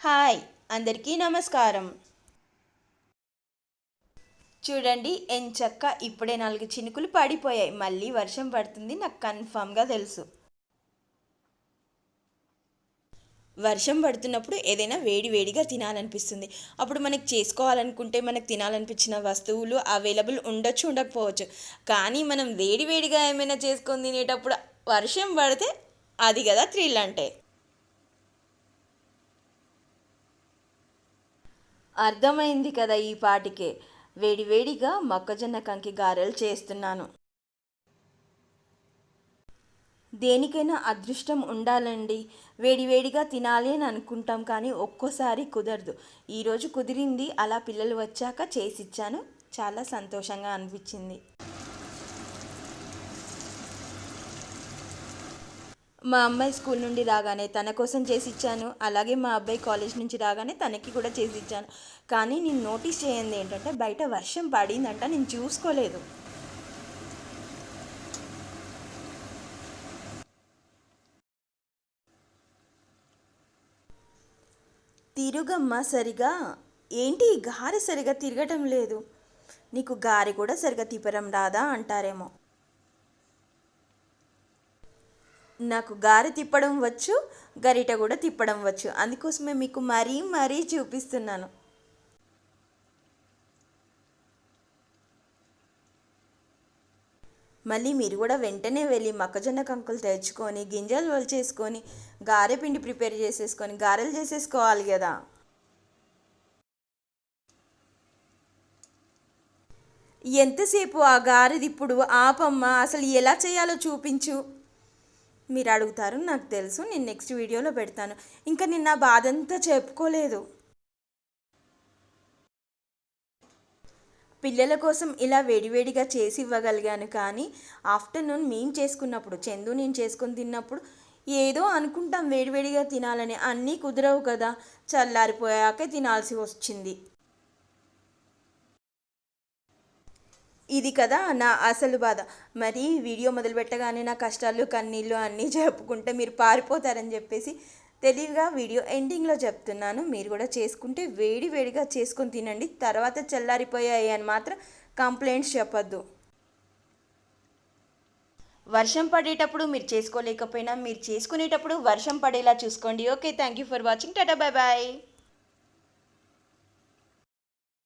Hi, అందరికీ నమస్కారం. చూడండి ఎంచక్క ఇప్పుడే 4 చినుకులు పడిపోయాయి. మళ్ళీ వర్షం పడుతుంది నాకు కన్ఫామ్గా తెలుసు. వర్షం పడుతున్నప్పుడు ఏదైనా వేడి వేడిగా తినాలనిపిస్తుంది. అప్పుడు మనకి చేసుకోవాలనుకుంటే మనకు తినాలనిపించిన వస్తువులు అవైలబుల్ ఉండొచ్చు, ఉండకపోవచ్చు. కానీ మనం వేడి వేడిగా ఏమైనా చేసుకొని తినేటప్పుడు వర్షం పడితే అది కదా థ్రిల్ అంటే. అర్థమైంది కదా ఈ పాటికే. వేడివేడిగా మొక్కజొన్న కంకి గారెలు చేస్తున్నాను. దేనికైనా అదృష్టం ఉండాలండి. వేడివేడిగా తినాలి అని అనుకుంటాం కానీ ఒక్కోసారి కుదరదు. ఈరోజు కుదిరింది, అలా పిల్లలు వచ్చాక చేసిచ్చాను. చాలా సంతోషంగా అనిపించింది. మా అమ్మాయి స్కూల్ నుండి రాగానే తన కోసం చేసి ఇచ్చాను. అలాగే మా అబ్బాయి కాలేజ్ నుంచి రాగానే తనకి కూడా చేసి ఇచ్చాను. కానీ నేను నోటీస్ చేయండి ఏంటంటే బయట వర్షం పడిందంట, నేను చూసుకోలేదు. తిరుగమ్మ సరిగా. ఏంటి ఈ గారె సరిగా తిరగటం లేదు? నీకు గారె కూడా సరిగా తిప్పడం రాదా అంటారేమో. నాకు గారె తిప్పడం వచ్చు, గరిట కూడా తిప్పడం వచ్చు. అందుకోసమే మీకు మరీ మరీ చూపిస్తున్నాను. మళ్ళీ మీరు కూడా వెంటనే వెళ్ళి మొక్కజొన్న కంకులు తెచ్చుకొని గింజలు వలిచేసుకొని గారె పిండి ప్రిపేర్ చేసేసుకొని గారెలు చేసేసుకోవాలి కదా. ఎంతసేపు ఆ గారెది ఇప్పుడు ఆపమ్మ, అసలు ఎలా చేయాలో చూపించు. మీరు అడుగుతారు నాకు తెలుసు, నేను నెక్స్ట్ వీడియోలో పెడతాను. ఇంకా నిన్న బాధ అంతా చెప్పుకోలేదు. పిల్లల కోసం ఇలా వేడివేడిగా చేసి ఇవ్వగలిగాను కానీ ఆఫ్టర్నూన్ మేము చేసుకున్నప్పుడు, చందు నేను చేసుకొని తిన్నప్పుడు ఏదో అనుకుంటాం వేడివేడిగా తినాలని, అన్నీ కుదరవు కదా. చల్లారిపోయాకే తినాల్సి వచ్చింది. ఇది కదా నా అసలు బాధ. మరి వీడియో మొదలుపెట్టగానే నా కష్టాలు కన్నీళ్ళు అన్నీ చెప్పుకుంటే మీరు పారిపోతారని చెప్పేసి తెలివిగా వీడియో ఎండింగ్లో చెప్తున్నాను. మీరు కూడా చేసుకుంటే వేడి వేడిగా చేసుకొని తినండి. తర్వాత చల్లారిపోయాయి అని మాత్రం కంప్లైంట్స్ చెప్పొద్దు. వర్షం పడేటప్పుడు మీరు చేసుకోలేకపోయినా మీరు చేసుకునేటప్పుడు వర్షం పడేలా చూసుకోండి. Okay, thank you for watching. Tata, bye bye.